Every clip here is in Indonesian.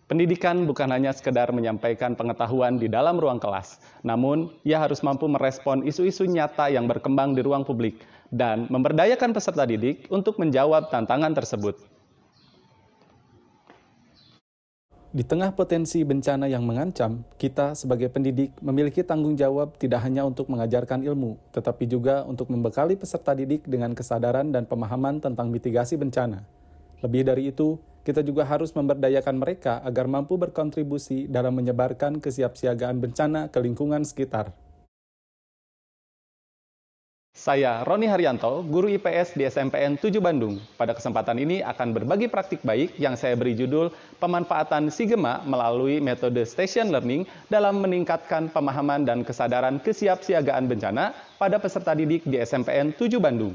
Pendidikan bukan hanya sekedar menyampaikan pengetahuan di dalam ruang kelas, namun ia harus mampu merespon isu-isu nyata yang berkembang di ruang publik dan memberdayakan peserta didik untuk menjawab tantangan tersebut. Di tengah potensi bencana yang mengancam, kita sebagai pendidik memiliki tanggung jawab tidak hanya untuk mengajarkan ilmu, tetapi juga untuk membekali peserta didik dengan kesadaran dan pemahaman tentang mitigasi bencana. Lebih dari itu, kita juga harus memberdayakan mereka agar mampu berkontribusi dalam menyebarkan kesiapsiagaan bencana ke lingkungan sekitar. Saya Roni Haryanto, guru IPS di SMPN 7 Bandung. Pada kesempatan ini akan berbagi praktik baik yang saya beri judul pemanfaatan SIGEMA melalui metode Station Learning dalam meningkatkan pemahaman dan kesadaran kesiapsiagaan bencana pada peserta didik di SMPN 7 Bandung.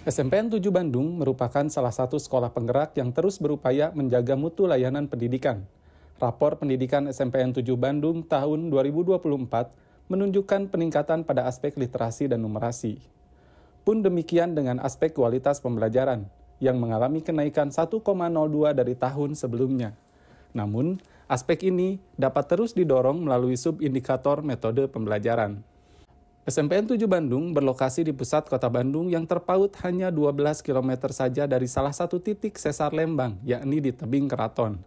SMPN 7 Bandung merupakan salah satu sekolah penggerak yang terus berupaya menjaga mutu layanan pendidikan. Rapor pendidikan SMPN 7 Bandung tahun 2024 menunjukkan peningkatan pada aspek literasi dan numerasi. Pun demikian dengan aspek kualitas pembelajaran, yang mengalami kenaikan 1,02 dari tahun sebelumnya. Namun, aspek ini dapat terus didorong melalui subindikator metode pembelajaran. SMPN 7 Bandung berlokasi di pusat kota Bandung yang terpaut hanya 12 km saja dari salah satu titik sesar Lembang, yakni di Tebing Keraton.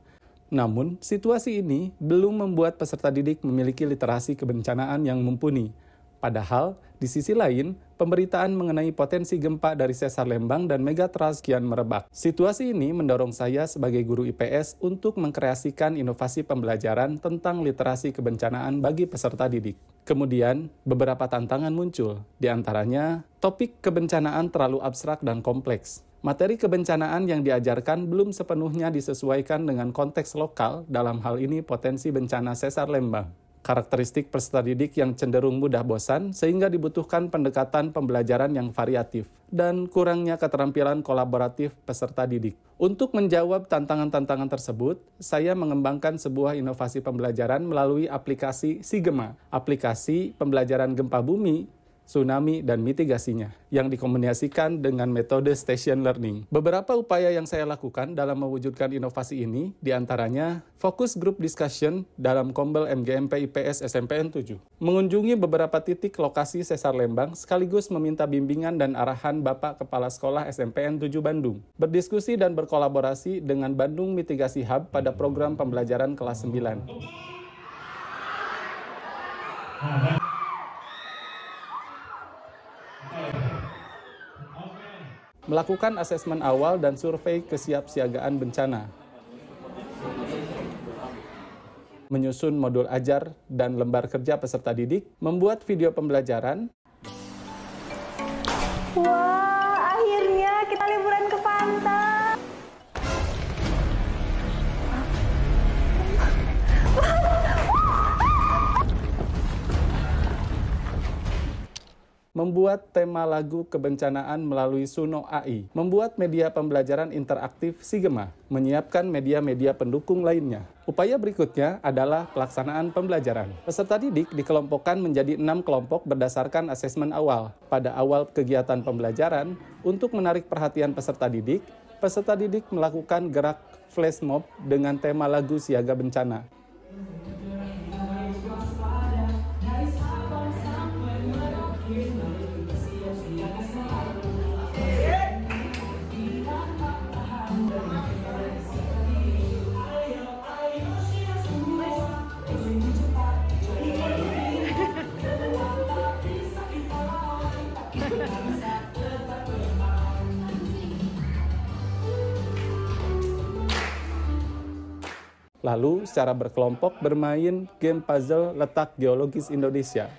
Namun, situasi ini belum membuat peserta didik memiliki literasi kebencanaan yang mumpuni. Padahal, di sisi lain, pemberitaan mengenai potensi gempa dari sesar Lembang dan megatrust kian merebak. Situasi ini mendorong saya sebagai guru IPS untuk mengkreasikan inovasi pembelajaran tentang literasi kebencanaan bagi peserta didik. Kemudian, beberapa tantangan muncul, di antaranya topik kebencanaan terlalu abstrak dan kompleks. Materi kebencanaan yang diajarkan belum sepenuhnya disesuaikan dengan konteks lokal, dalam hal ini potensi bencana sesar Lembang. Karakteristik peserta didik yang cenderung mudah bosan sehingga dibutuhkan pendekatan pembelajaran yang variatif dan kurangnya keterampilan kolaboratif peserta didik. Untuk menjawab tantangan-tantangan tersebut, saya mengembangkan sebuah inovasi pembelajaran melalui aplikasi SIGEMA, aplikasi pembelajaran gempa bumi, tsunami, dan mitigasinya, yang dikombinasikan dengan metode Station Learning. Beberapa upaya yang saya lakukan dalam mewujudkan inovasi ini, diantaranya fokus group discussion dalam Kombel MGMP IPS SMPN 7. Mengunjungi beberapa titik lokasi sesar Lembang, sekaligus meminta bimbingan dan arahan Bapak Kepala Sekolah SMPN 7 Bandung. Berdiskusi dan berkolaborasi dengan Bandung Mitigasi Hub pada program pembelajaran kelas 9. Melakukan asesmen awal dan survei kesiapsiagaan bencana. Menyusun modul ajar dan lembar kerja peserta didik, membuat video pembelajaran. Wah, akhirnya kita liburan ke pantai. Membuat tema lagu kebencanaan melalui Suno AI, membuat media pembelajaran interaktif SIGEMA, menyiapkan media-media pendukung lainnya. Upaya berikutnya adalah pelaksanaan pembelajaran. Peserta didik dikelompokkan menjadi 6 kelompok berdasarkan asesmen awal. Pada awal kegiatan pembelajaran, untuk menarik perhatian peserta didik melakukan gerak flash mob dengan tema lagu siaga bencana. Lalu, secara berkelompok bermain game puzzle letak geologis Indonesia.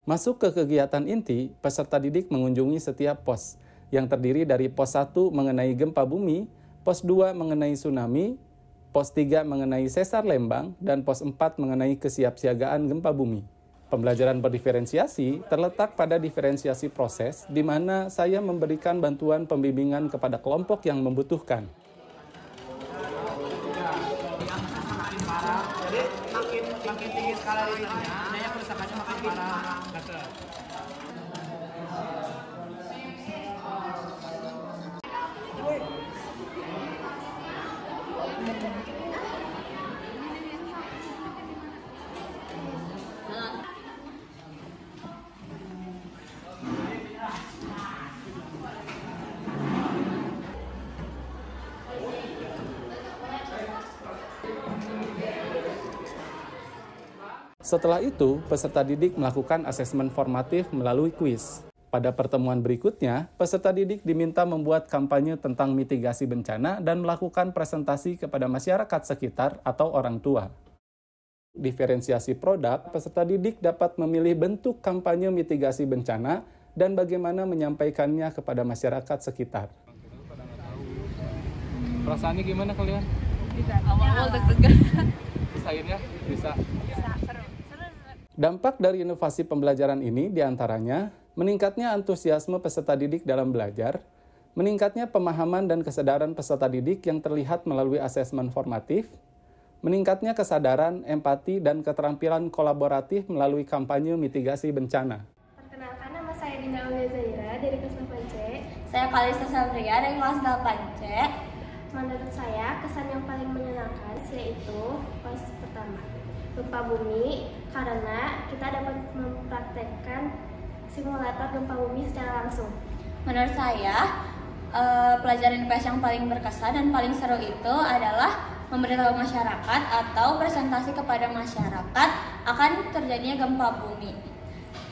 Masuk ke kegiatan inti, peserta didik mengunjungi setiap pos, yang terdiri dari pos 1 mengenai gempa bumi, pos 2 mengenai tsunami, pos 3 mengenai sesar Lembang, dan pos 4 mengenai kesiapsiagaan gempa bumi. Pembelajaran berdiferensiasi terletak pada diferensiasi proses, di mana saya memberikan bantuan pembimbingan kepada kelompok yang membutuhkan. Jadi makin tinggi skala Richternya, daya kerusakannya makin parah. Setelah itu, peserta didik melakukan asesmen formatif melalui kuis. Pada pertemuan berikutnya, peserta didik diminta membuat kampanye tentang mitigasi bencana dan melakukan presentasi kepada masyarakat sekitar atau orang tua. Diferensiasi produk, peserta didik dapat memilih bentuk kampanye mitigasi bencana dan bagaimana menyampaikannya kepada masyarakat sekitar. Perasaannya gimana kalian? Awal-awal deg-degan. Akhirnya bisa. Seru. Dampak dari inovasi pembelajaran ini diantaranya meningkatnya antusiasme peserta didik dalam belajar, meningkatnya pemahaman dan kesadaran peserta didik yang terlihat melalui asesmen formatif, meningkatnya kesadaran, empati, dan keterampilan kolaboratif melalui kampanye mitigasi bencana. Perkenalkan, nama saya Dinda Aulia Zaira dari kelas 8C. Saya Kalista Sabria dari kelas 8C. Menurut saya, kesan yang paling menyenangkan yaitu pas pertama, gempa bumi, karena kita dapat mempraktekkan simulator gempa bumi secara langsung. Menurut saya, pelajaran IPS yang paling berkesan dan paling seru itu adalah memberitahu masyarakat atau presentasi kepada masyarakat akan terjadinya gempa bumi.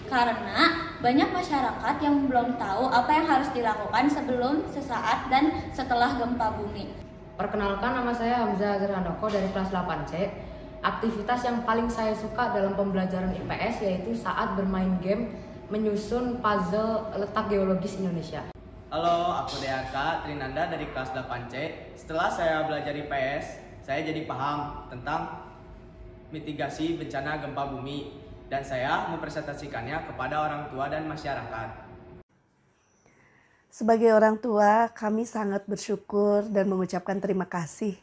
Karena banyak masyarakat yang belum tahu apa yang harus dilakukan sebelum, sesaat, dan setelah gempa bumi. Perkenalkan, nama saya Hamzah Azhar Handoko dari kelas 8C. Aktivitas yang paling saya suka dalam pembelajaran IPS yaitu saat bermain game menyusun puzzle letak geologis Indonesia. Halo, aku Deaka Trinanda dari kelas 8C. Setelah saya belajar IPS, saya jadi paham tentang mitigasi bencana gempa bumi dan saya mempresentasikannya kepada orang tua dan masyarakat. Sebagai orang tua, kami sangat bersyukur dan mengucapkan terima kasih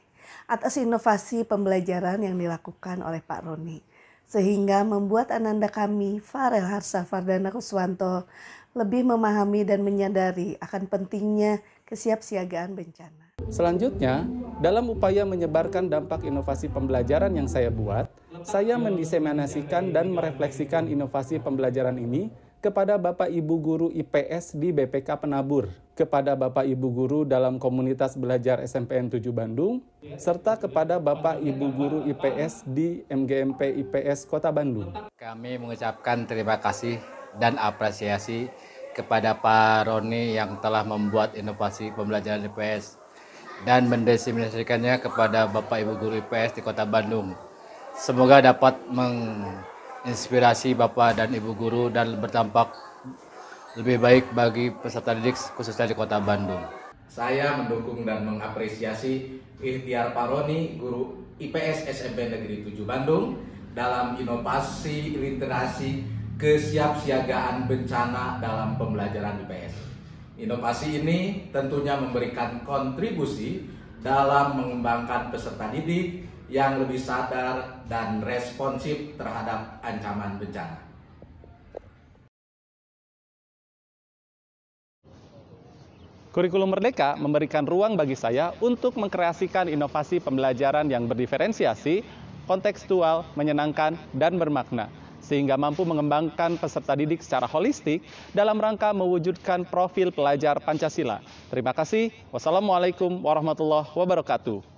atas inovasi pembelajaran yang dilakukan oleh Pak Roni, sehingga membuat ananda kami, Farel Harsa Fardana Kuswanto, lebih memahami dan menyadari akan pentingnya kesiapsiagaan bencana. Selanjutnya, dalam upaya menyebarkan dampak inovasi pembelajaran yang saya buat, saya mendiseminasikan dan merefleksikan inovasi pembelajaran ini kepada Bapak Ibu Guru IPS di BPK Penabur, kepada Bapak Ibu Guru dalam komunitas belajar SMPN 7 Bandung, serta kepada Bapak Ibu Guru IPS di MGMP IPS Kota Bandung. Kami mengucapkan terima kasih dan apresiasi kepada Pak Roni yang telah membuat inovasi pembelajaran IPS dan mendiseminasikannya kepada Bapak Ibu Guru IPS di Kota Bandung. Semoga dapat menginspirasi Bapak dan Ibu Guru dan berdampak lebih baik bagi peserta didik khususnya di Kota Bandung. Saya mendukung dan mengapresiasi ikhtiar Pak Roni, Guru IPS SMP Negeri 7 Bandung dalam inovasi literasi kesiapsiagaan bencana dalam pembelajaran IPS. Inovasi ini tentunya memberikan kontribusi dalam mengembangkan peserta didik yang lebih sadar dan responsif terhadap ancaman bencana. Kurikulum Merdeka memberikan ruang bagi saya untuk mengkreasikan inovasi pembelajaran yang berdiferensiasi, kontekstual, menyenangkan, dan bermakna, sehingga mampu mengembangkan peserta didik secara holistik dalam rangka mewujudkan profil pelajar Pancasila. Terima kasih. Wassalamualaikum warahmatullahi wabarakatuh.